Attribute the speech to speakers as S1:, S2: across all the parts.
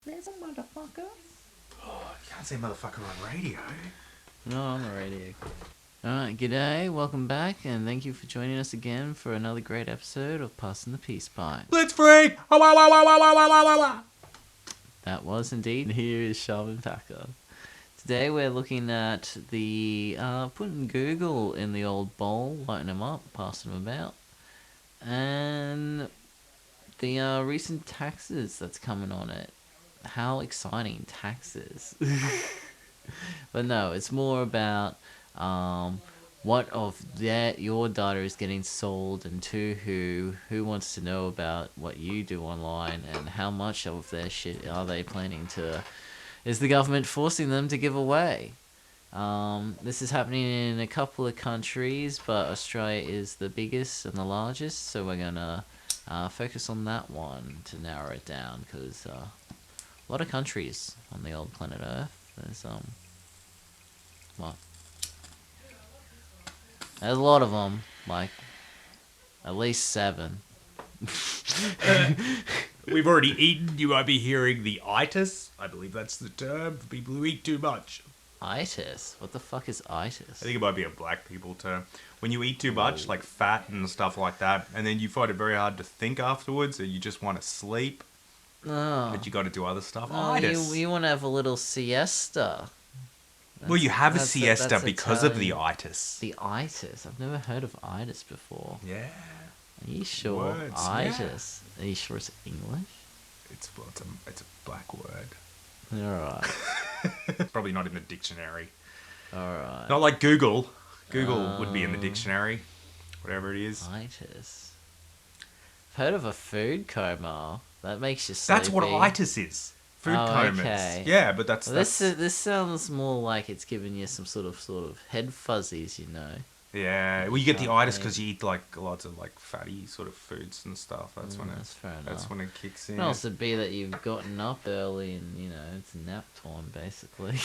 S1: There's a motherfucker.
S2: Oh, you can't say motherfucker on radio.
S1: No, on the radio. Alright, g'day, welcome back, and thank you for joining us again for another great episode of Passing the Peace Pipe.
S2: Blitzfreak!
S1: That was indeed. Here is Shaman Packer. Today we're looking at the, putting Google in the old bowl, lighting them up, passing them about, and the recent taxes that's coming on it. How exciting, taxes. But no, it's more about what of your data is getting sold, and to who wants to know about what you do online, and how much of their shit are they planning to, is the government forcing them to give away. This is happening in a couple of countries, but Australia is the biggest and the largest, so we're gonna focus on that one to narrow it down, because a lot of countries on the old planet Earth. There's what? There's a lot of them, like at least 7.
S2: We've already eaten. You might be hearing the itis. I believe that's the term for people who eat too much.
S1: Itis? What the fuck is itis?
S2: I think it might be a black people term. When you eat too much, like fat and stuff like that, and then you find it very hard to think afterwards, and you just want to sleep, but you got to do other stuff. Itis.
S1: You want to have a little siesta.
S2: Well, you have a
S1: That's
S2: siesta because of the
S1: Italian.
S2: itis.
S1: The itis? I've never heard of itis before.
S2: Yeah.
S1: Are you sure?
S2: Words,
S1: Itis. Are you sure it's English?
S2: It's a black word.
S1: Alright.
S2: It's probably not in the dictionary.
S1: Alright.
S2: Not like Google. Google would be in the dictionary. Whatever it is.
S1: Itis. I've heard of a food coma. That makes you sleepy.
S2: That's what itis is. Food comas.
S1: Okay.
S2: Yeah, but that's...
S1: This sounds more like it's giving you some sort of head fuzzies, you know.
S2: Yeah, well, you get the itis
S1: Okay.
S2: because you eat like lots of like fatty sort of foods and stuff. That's when
S1: That's fair enough.
S2: that's when it kicks in.
S1: It can also be that you've gotten up early and, you know, it's nap time, basically.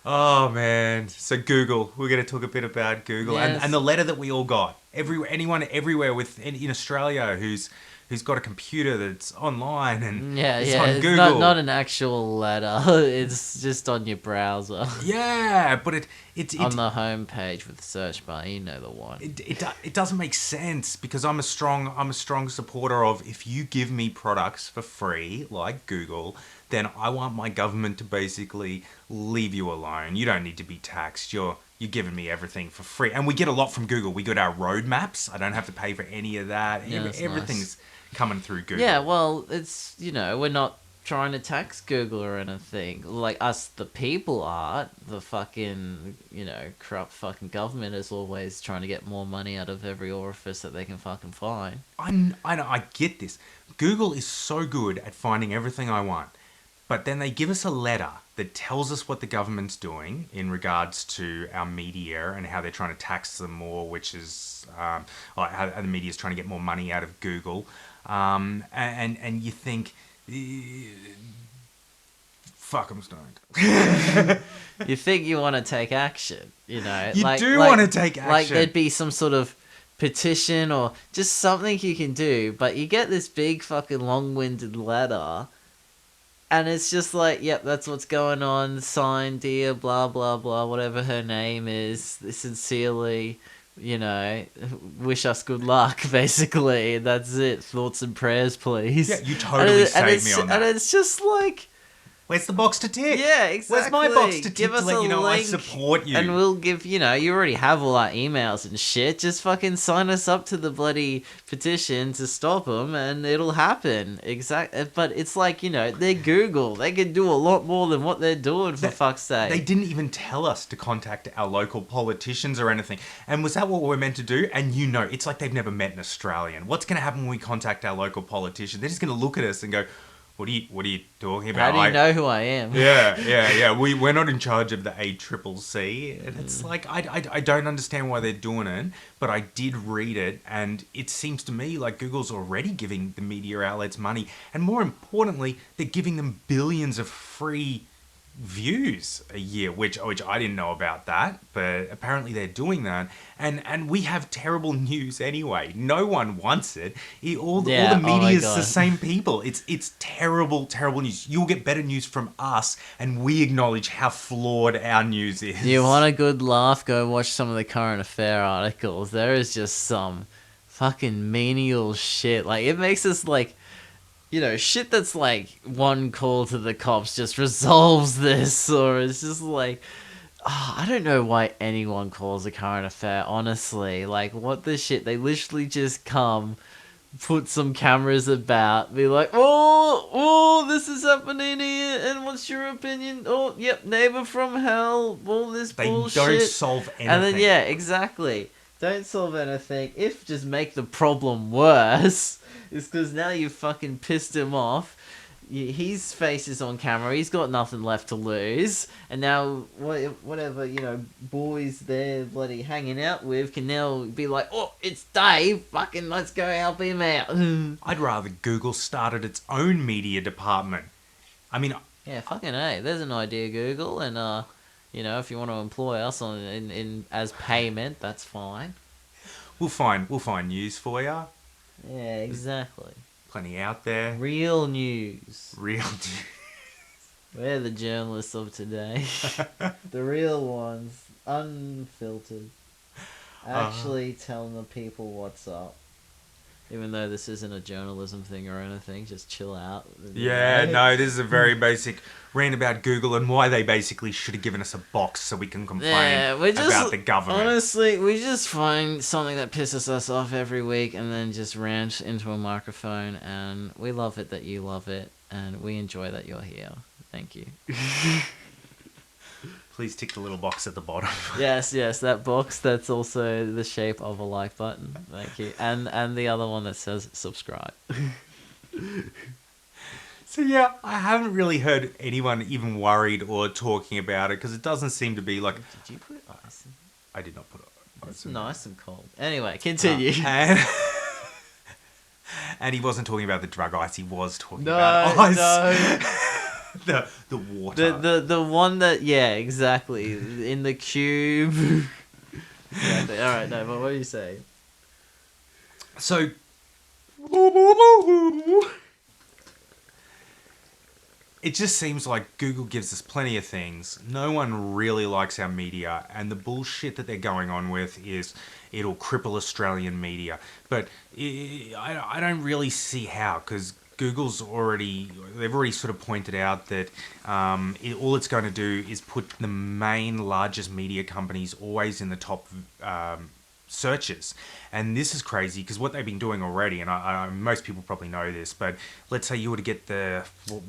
S2: Oh man! So Google, we're going to talk a bit about Google
S1: Yes.
S2: and the letter that we all got. Anyone everywhere in Australia who's got a computer that's online and it's on
S1: it's
S2: Google.
S1: not an actual letter. It's just on your browser.
S2: Yeah, but it
S1: On the home page with the search bar, you know the one.
S2: It doesn't make sense because I'm a strong supporter of, if you give me products for free like Google, then I want my government to basically leave you alone. You don't need to be taxed. You're giving me everything for free, and we get a lot from Google. We got our roadmaps. I don't have to pay for any of that.
S1: Yeah, that's
S2: Everything's coming through Google.
S1: Yeah, well, it's, you know, we're not trying to tax Google or anything. Like, us, the people are. The fucking, you know, corrupt fucking government is always trying to get more money out of every orifice that they can fucking find.
S2: I know, I get this. Google is so good at finding everything I want. But then they give us a letter that tells us what the government's doing in regards to our media and how they're trying to tax them more, which is like how the media is trying to get more money out of Google. And you think, fuck, I'm stoned.
S1: You think you want to take action, you know?
S2: You do want to take action.
S1: Like, there'd be some sort of petition or just something you can do, but you get this big fucking long-winded letter, and it's just like, yep, that's what's going on, signed, dear, blah, blah, blah, whatever her name is, sincerely, you know, wish us good luck, basically. That's it. Thoughts and prayers, please.
S2: Yeah, you totally saved me on that.
S1: And it's just like...
S2: Where's the box to tick?
S1: Yeah, exactly.
S2: Where's my box to tick
S1: Give
S2: to
S1: us
S2: let
S1: a
S2: you know I
S1: link,
S2: support you?
S1: and we'll give, you know, you already have all our emails and shit. Just fucking sign us up to the bloody petition to stop them, and it'll happen. But it's like, you know, they're Google. They can do a lot more than what they're doing, for fuck's sake.
S2: They didn't even tell us to contact our local politicians or anything. And was that what we're meant to do? And you know, it's like they've never met an Australian. What's going to happen when we contact our local politician? They're just going to look at us and go, what are you talking about?
S1: How do you know who I am?
S2: Yeah. We're not in charge of the ACCC. And it's like, I don't understand why they're doing it, but I did read it, and it seems to me like Google's already giving the media outlets money. And more importantly, they're giving them billions of free views a year, which I didn't know about that, but apparently they're doing that. And we have terrible news anyway. No one wants it. All the
S1: Yeah, oh my
S2: media is the
S1: god.
S2: same people. It's terrible news. You'll get better news from us, and we acknowledge how flawed our news
S1: Do you want
S2: is.
S1: a good laugh? Go watch some of the current affair articles. There is just some fucking menial shit. Like, it makes us like, shit that's like one call to the cops just resolves this, or it's just like, I don't know why anyone calls a current affair, honestly. Like, what the shit? They literally just come, put some cameras about, be like, oh, this is happening here, and what's your opinion? Oh, yep, neighbor from hell, all this
S2: They don't
S1: bullshit.
S2: solve
S1: And then,
S2: anything.
S1: yeah, exactly. Don't solve anything. If just make the problem worse, it's because now you've fucking pissed him off. His face is on camera. He's got nothing left to lose, and now whatever boys they're bloody hanging out with can now be like, oh, it's Dave. Fucking let's go help him out.
S2: I'd rather Google started its own media department. I mean,
S1: Yeah, fucking A. There's an idea, Google, and if you want to employ us on in as payment, that's fine.
S2: we'll find news for you.
S1: Yeah, exactly.
S2: Plenty out there.
S1: Real news.
S2: Real news.
S1: We're the journalists of today. The real ones. Unfiltered. Actually telling the people what's up. Even though this isn't a journalism thing or anything, just chill out.
S2: Yeah, no, this is a very basic rant about Google and why they basically should have given us a box so we can complain about the government.
S1: Honestly, we just find something that pisses us off every week and then just rant into a microphone, and we love it that you love it, and we enjoy that you're here. Thank you.
S2: Please tick the little box at the bottom.
S1: Yes, that box that's also the shape of a like button. Thank you. And the other one that says subscribe.
S2: So yeah, I haven't really heard anyone even worried or talking about it because it doesn't seem to be like...
S1: Did you put ice in?
S2: I did not put
S1: It's
S2: ice in.
S1: nice and cold. Anyway, continue.
S2: And he wasn't talking about the drug ice, he was talking
S1: No,
S2: about ice.
S1: no.
S2: the water.
S1: The one that, yeah, exactly. In the cube. Exactly. Alright, no, but what do you say?
S2: So... It just seems like Google gives us plenty of things. No one really likes our media, and the bullshit that they're going on with is it'll cripple Australian media. But I don't really see how, because they've already sort of pointed out that all it's going to do is put the main largest media companies always in the top searches. And this is crazy because what they've been doing already, and most people probably know this, but let's say you were to get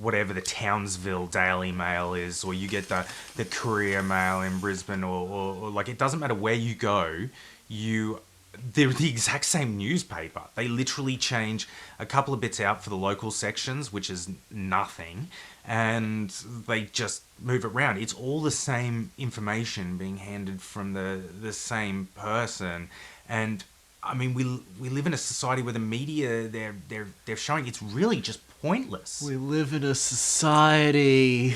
S2: whatever the Townsville Daily Mail is, or you get the Courier Mail in Brisbane, or like, it doesn't matter where you go, they're the exact same newspaper. They literally change a couple of bits out for the local sections, which is nothing, and they just move it around. It's all the same information being handed from the same person. And I mean, we live in a society where the media they're showing it's really just pointless.
S1: We live in a society.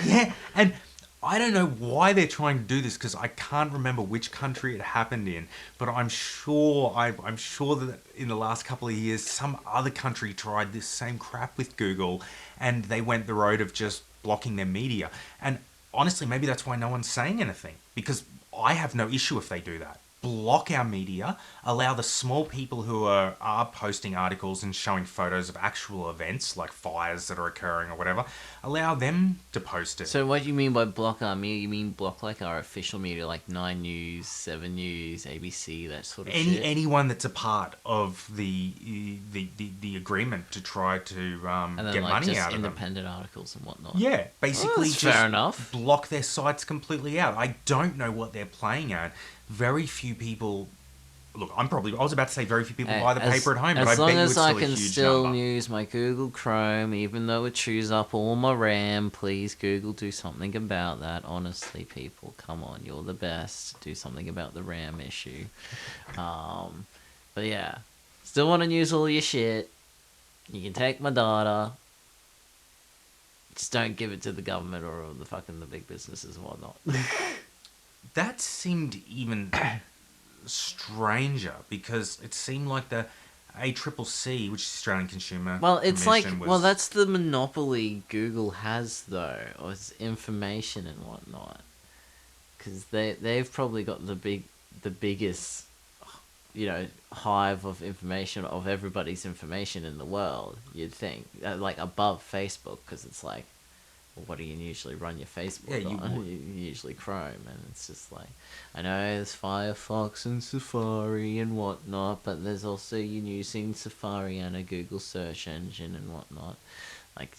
S2: Yeah, and I don't know why they're trying to do this because I can't remember which country it happened in, but I'm sure that in the last couple of years some other country tried this same crap with Google, and they went the road of just blocking their media. And honestly, maybe that's why no one's saying anything, because I have no issue if they do that. Block our media, allow the small people who are posting articles and showing photos of actual events like fires that are occurring or whatever, allow them to post it.
S1: So what do you mean by block our media? You mean block like our official media, like 9 News, 7 News, ABC, that sort of shit?
S2: Anyone that's a part of the agreement to try to
S1: And then
S2: get
S1: like
S2: money
S1: just
S2: out of them.
S1: independent articles and whatnot.
S2: Yeah, basically
S1: that's
S2: just
S1: fair enough.
S2: block their sites completely out. I don't know what they're playing at. Very few people... Look, I was about to say very few people buy the paper at home, but I bet you it's still a huge number.
S1: As long as I can still use my Google Chrome, even though it chews up all my RAM, please, Google, do something about that. Honestly, people, come on, you're the best. Do something about the RAM issue. But yeah, still want to use all your shit. You can take my data. Just don't give it to the government or the big businesses and whatnot.
S2: That seemed even stranger because it seemed like the ACCC, which is Australian Consumer
S1: Well, it's like,
S2: Commission,
S1: well,
S2: was
S1: that's the monopoly Google has, though, or it's information and whatnot. Because they've probably got the biggest, hive of information, of everybody's information in the world, you'd think. Like, above Facebook, because it's like, well, what do you usually run your Facebook
S2: you
S1: on?
S2: would.
S1: You usually Chrome, and it's just like, I know there's Firefox and Safari and whatnot, but there's also you using Safari and a Google search engine and whatnot. Like,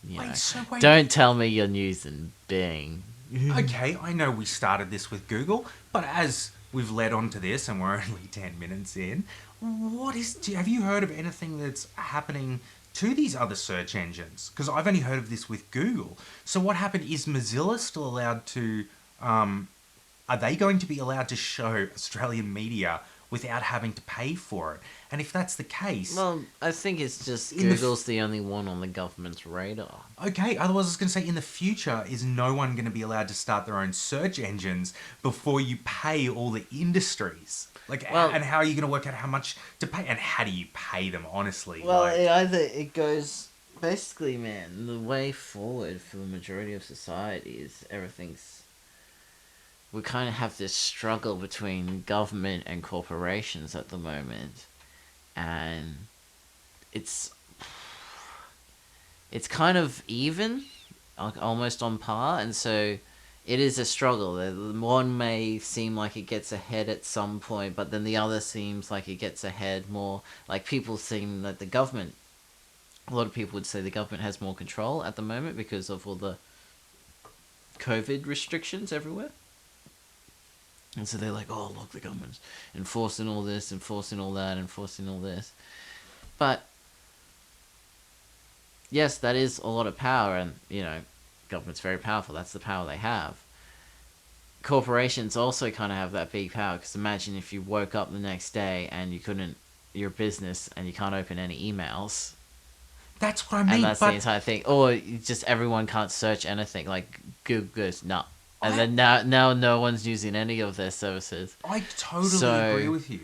S2: Wait.
S1: don't tell me you're using Bing.
S2: Okay, I know we started this with Google, but as we've led on to this and we're only 10 minutes in, have you heard of anything that's happening to these other search engines? Because I've only heard of this with Google. So what happened, is Mozilla still allowed to, are they going to be allowed to show Australian media without having to pay for it? And if that's the case,
S1: Well, I think it's just
S2: In the f-
S1: Google's the only one on the government's radar.
S2: okay, otherwise I was going to say, in the future, is no one going to be allowed to start their own search engines before you pay all the industries? Like,
S1: Well-
S2: and how are you going to work out how much to pay? And how do you pay them, honestly?
S1: Well,
S2: Like,
S1: it goes basically, man. The way forward for the majority of society is everything's. We kind of have this struggle between government and corporations at the moment, and it's kind of even, like almost on par, and so it is a struggle. One may seem like it gets ahead at some point, but then the other seems like it gets ahead more. Like, people seem that the government, a lot of people would say the government has more control at the moment because of all the COVID restrictions everywhere. And so they're like, oh, look, the government's enforcing all this, enforcing all that, enforcing all this. But yes, that is a lot of power, and, government's very powerful. That's the power they have. Corporations also kind of have that big power, because imagine if you woke up the next day and you're a business and you can't open any emails.
S2: that's what I mean.
S1: And that's the
S2: But
S1: entire thing. Or just everyone can't search anything. Like, Google goes, no. And then now no one's using any of their services.
S2: I totally agree with you.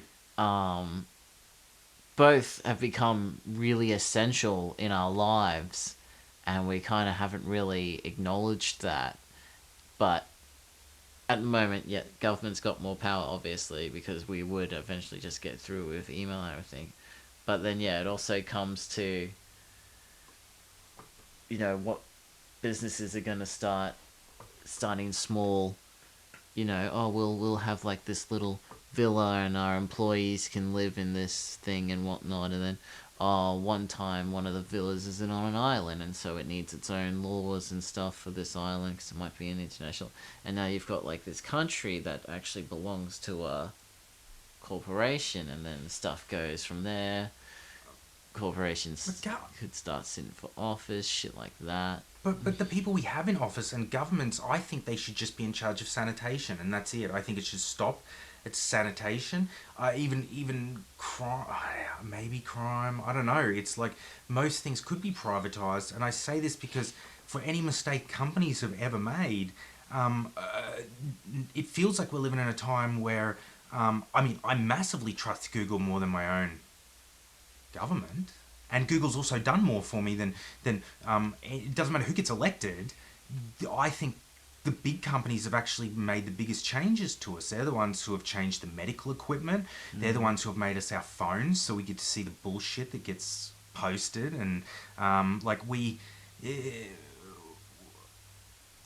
S1: Both have become really essential in our lives, and we kind of haven't really acknowledged that. But at the moment, yeah, government's got more power, obviously, because we would eventually just get through with email and everything. But then, yeah, it also comes to, what businesses are going to starting small. We'll have like this little villa and our employees can live in this thing and whatnot, and then one time one of the villas isn't on an island, and so it needs its own laws and stuff for this island because it might be an international, and now you've got like this country that actually belongs to a corporation, and then stuff goes from there. Corporations could start sitting for office, shit like that.
S2: But the people we have in office and governments, I think they should just be in charge of sanitation, and that's it. I think it should stop at sanitation. Even crime, maybe crime. I don't know. It's like most things could be privatized, and I say this because for any mistake companies have ever made, it feels like we're living in a time where, I massively trust Google more than my own government, and Google's also done more for me than it doesn't matter who gets elected. I think the big companies have actually made the biggest changes to us. They're the ones who have changed the medical equipment. They're the ones who have made us our phones, so we get to see the bullshit that gets posted, and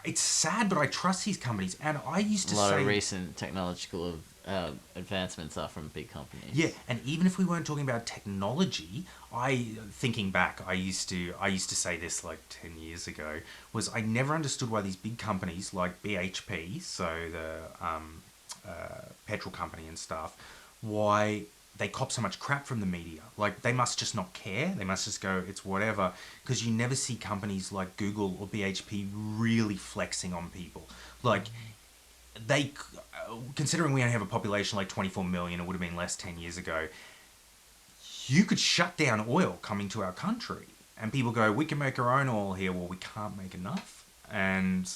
S2: it's sad, but I trust these companies, and I used to say
S1: a lot of recent technological advancements are from big companies.
S2: Yeah, and even if we weren't talking about technology, thinking back, I used to say this like 10 years ago, was I never understood why these big companies like BHP, so the petrol company and stuff, why they cop so much crap from the media. Like, they must just not care. They must just go, it's whatever. Because you never see companies like Google or BHP really flexing on people. Like, they, considering we only have a population like 24 million, it would have been less 10 years ago, you could shut down oil coming to our country. and people go, we can make our own oil here. Well, we can't make enough, and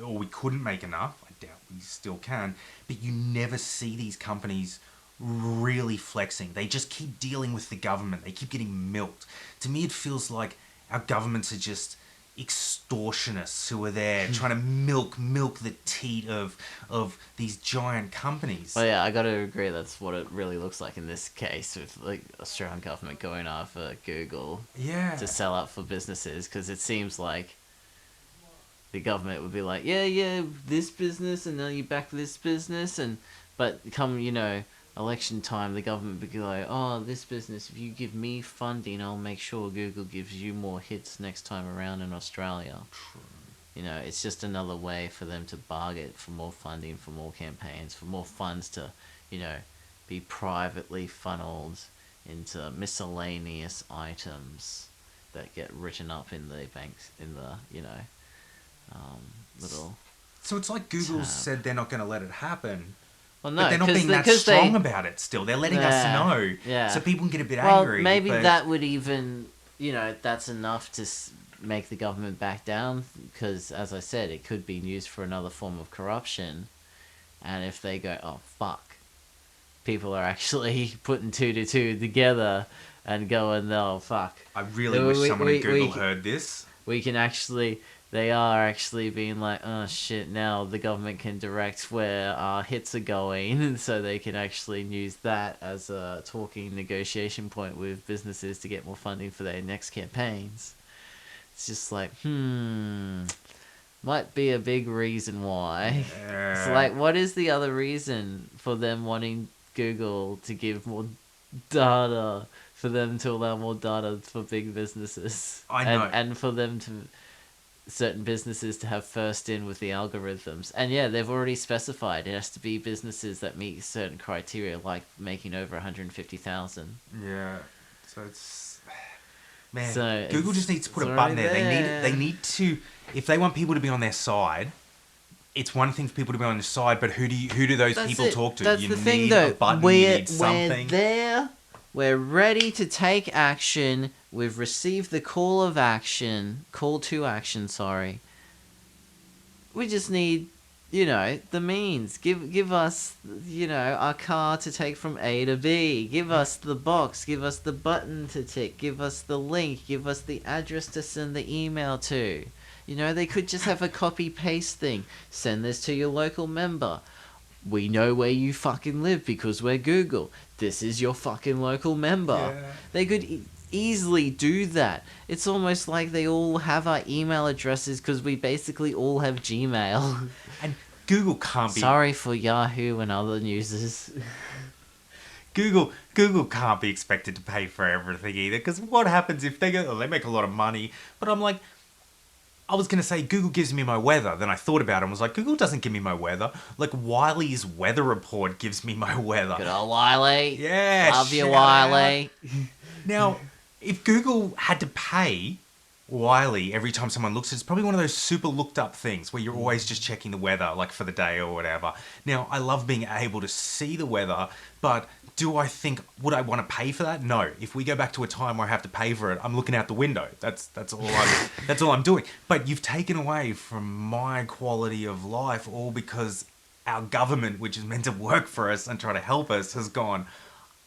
S2: or we couldn't make enough. I doubt we still can. But you never see these companies really flexing. They just keep dealing with the government. They keep getting milked. To me, it feels like our governments are just extortionists who are there trying to milk the teat of these giant companies.
S1: Well, yeah, I got to agree. That's what it really looks like in this case, with like Australian government going after Google
S2: Yeah.
S1: to sell out for businesses, because it seems like the government would be like, yeah, this business, and now you back this business, but come election time, the government would be like, oh, this business, if you give me funding, I'll make sure Google gives you more hits next time around in Australia. True. It's just another way for them to bargain for more funding, for more campaigns, for more funds to, be privately funneled into miscellaneous items that get written up in the banks, in the, little...
S2: So it's like Google
S1: tab.
S2: said they're not going to let it happen.
S1: Well, no,
S2: but they're not being that strong about it still. They're letting us know. So people can get a bit angry.
S1: Well, maybe that would even, that's enough to make the government back down. Because, as I said, it could be used for another form of corruption. And if they go, oh, fuck. People are actually putting 2 to 2 together and going, oh, fuck.
S2: I really wish someone at Google heard this.
S1: We can actually... They are actually being like, oh shit, now the government can direct where our hits are going, and so they can actually use that as a talking negotiation point with businesses to get more funding for their next campaigns. It's just like, might be a big reason why. It's like, what is the other reason for them wanting Google to give more data, for them to allow more data for big businesses?
S2: I know.
S1: And for them to... certain businesses to have first in with the algorithms. And yeah, they've already specified it has to be businesses that meet certain criteria, like making over 150,000.
S2: Yeah. So it's... Man,
S1: so
S2: Google just needs to put a button there. They need to... If they want people to be on their side, it's one thing for people to be on their side, but who do those people talk to?
S1: That's
S2: you
S1: the
S2: need
S1: thing, though.
S2: A button, you need something.
S1: We're there. We're ready to take action. We've received the call to action, sorry. We just need, the means. Give us, our car to take from A to B. Give us the box. Give us the button to tick. Give us the link. Give us the address to send the email to. They could just have a copy-paste thing. Send this to your local member. We know where you fucking live because we're Google. This is your fucking local member. Yeah. They could easily do that. It's almost like they all have our email addresses because we basically all have Gmail.
S2: And Google can't be...
S1: Sorry for Yahoo and other users.
S2: Google can't be expected to pay for everything either, because what happens if they make a lot of money, but I'm like... I was going to say, Google gives me my weather. Then I thought about it and was like, Google doesn't give me my weather. Like, Wiley's weather report gives me my weather.
S1: Good old Wiley.
S2: Yeah.
S1: Love you, Wiley.
S2: Now, if Google had to pay Wiley every time someone looks, it's probably one of those super looked up things where you're always just checking the weather, like for the day or whatever. Now, I love being able to see the weather, but would I want to pay for that? No. If we go back to a time where I have to pay for it, I'm looking out the window. That's all I'm doing. But you've taken away from my quality of life, all because our government, which is meant to work for us and try to help us, has gone,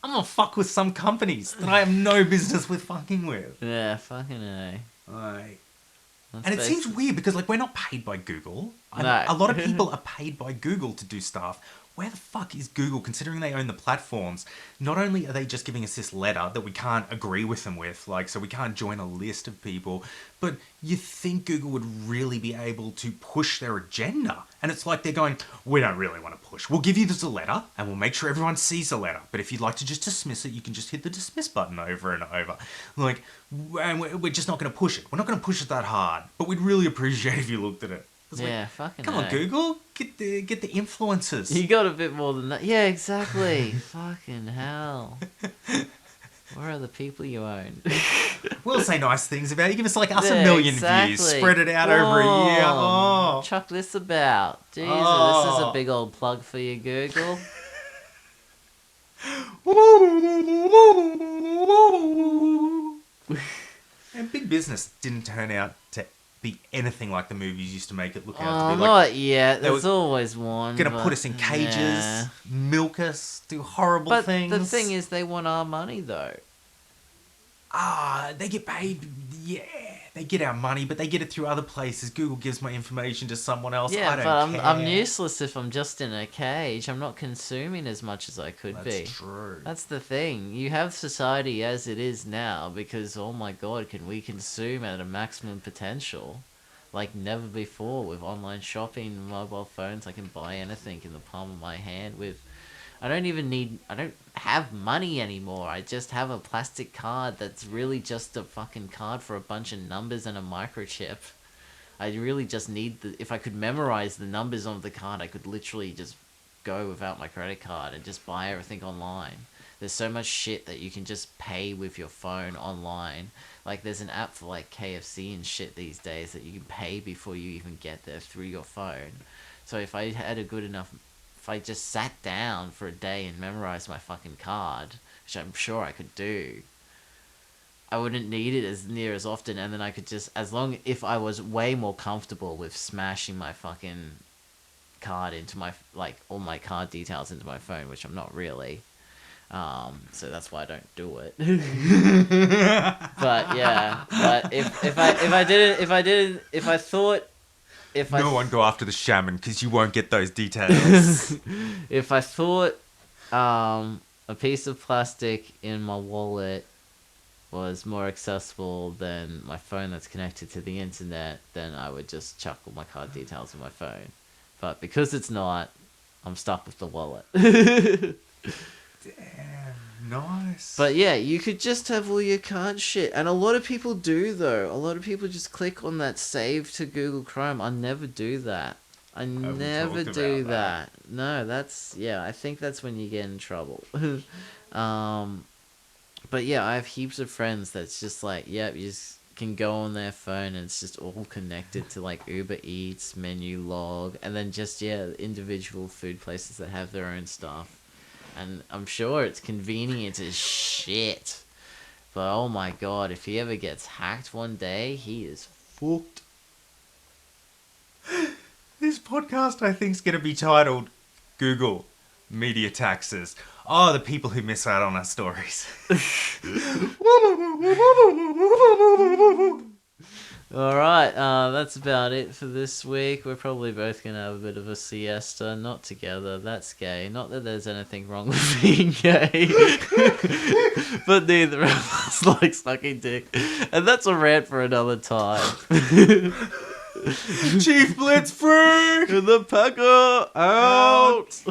S2: I'm gonna fuck with some companies that I have no business with fucking with.
S1: Yeah, fucking A.
S2: And it seems weird because, we're not paid by Google.
S1: No.
S2: A lot of people are paid by Google to do stuff. Where the fuck is Google, considering they own the platforms? Not only are they just giving us this letter that we can't agree with them with, so we can't join a list of people, but you think Google would really be able to push their agenda. And it's like they're going, we don't really want to push. We'll give you this letter, and we'll make sure everyone sees the letter. But if you'd like to just dismiss it, you can just hit the dismiss button over and over. And we're just not going to push it. We're not going to push it that hard, but we'd really appreciate if you looked at it.
S1: Yeah, fucking
S2: come on, Google, get the influencers.
S1: You got a bit more than that. Yeah, exactly. Fucking hell. Where are the people you own?
S2: We'll say nice things about you. Give us us 1 million views. Spread it out over a year. Oh.
S1: Chuck this about. Jesus, This is a big old plug for you, Google.
S2: And big business didn't turn out to be anything like the movies used to make it look out to
S1: Oh,
S2: be. Like,
S1: not yet.
S2: they were
S1: There's always one.
S2: gonna put
S1: But
S2: us in
S1: nah.
S2: cages, milk us, do horrible
S1: But
S2: things.
S1: the thing is, they want our money though.
S2: They get paid. Yeah, they get our money, but they get it through other places. Google gives my information to someone else.
S1: Yeah,
S2: I don't
S1: but
S2: care.
S1: I'm useless if I'm just in a cage. I'm not consuming as much as I could be.
S2: That's true.
S1: That's the thing. You have society as it is now because, oh my god, can we consume at a maximum potential? Like never before with online shopping, mobile phones. I can buy anything in the palm of my hand with... I don't have money anymore. I just have a plastic card that's really just a fucking card for a bunch of numbers and a microchip. I really just need if I could memorize the numbers on the card, I could literally just go without my credit card and just buy everything online. There's so much shit that you can just pay with your phone online. Like there's an app for like KFC and shit these days that you can pay before you even get there through your phone. So if I had if I just sat down for a day and memorized my fucking card, which I'm sure I could do, I wouldn't need it as near as often, and then I could just, if I was way more comfortable with smashing my fucking card into my, like, all my card details into my phone, which I'm not really, so that's why I don't do it. But yeah, but if I thought,
S2: No one go after the shaman because you won't get those details.
S1: if I thought, a piece of plastic in my wallet was more accessible than my phone that's connected to the internet, then I would just chuck all my card details in my phone. But because it's not, I'm stuck with the wallet.
S2: Damn, nice.
S1: But yeah, you could just have all your card shit. And a lot of people do, though. A lot of people just click on that save to Google Chrome. I never do that. I never do that. No, I think that's when you get in trouble. But yeah, I have heaps of friends that's just like, yep, you just can go on their phone and it's just all connected to like Uber Eats, Menu Log, and then just, individual food places that have their own stuff. And I'm sure it's convenient as shit. But oh my god, if he ever gets hacked one day, he is fucked.
S2: This podcast, I think, is going to be titled Google Media Taxes. Oh, the people who miss out on our stories.
S1: Alright, that's about it for this week. We're probably both going to have a bit of a siesta. Not together, that's gay. Not that there's anything wrong with being gay. But neither of us like sucking dick. And that's a rant for another time.
S2: Chief Blitzfreak!
S1: The Packer out!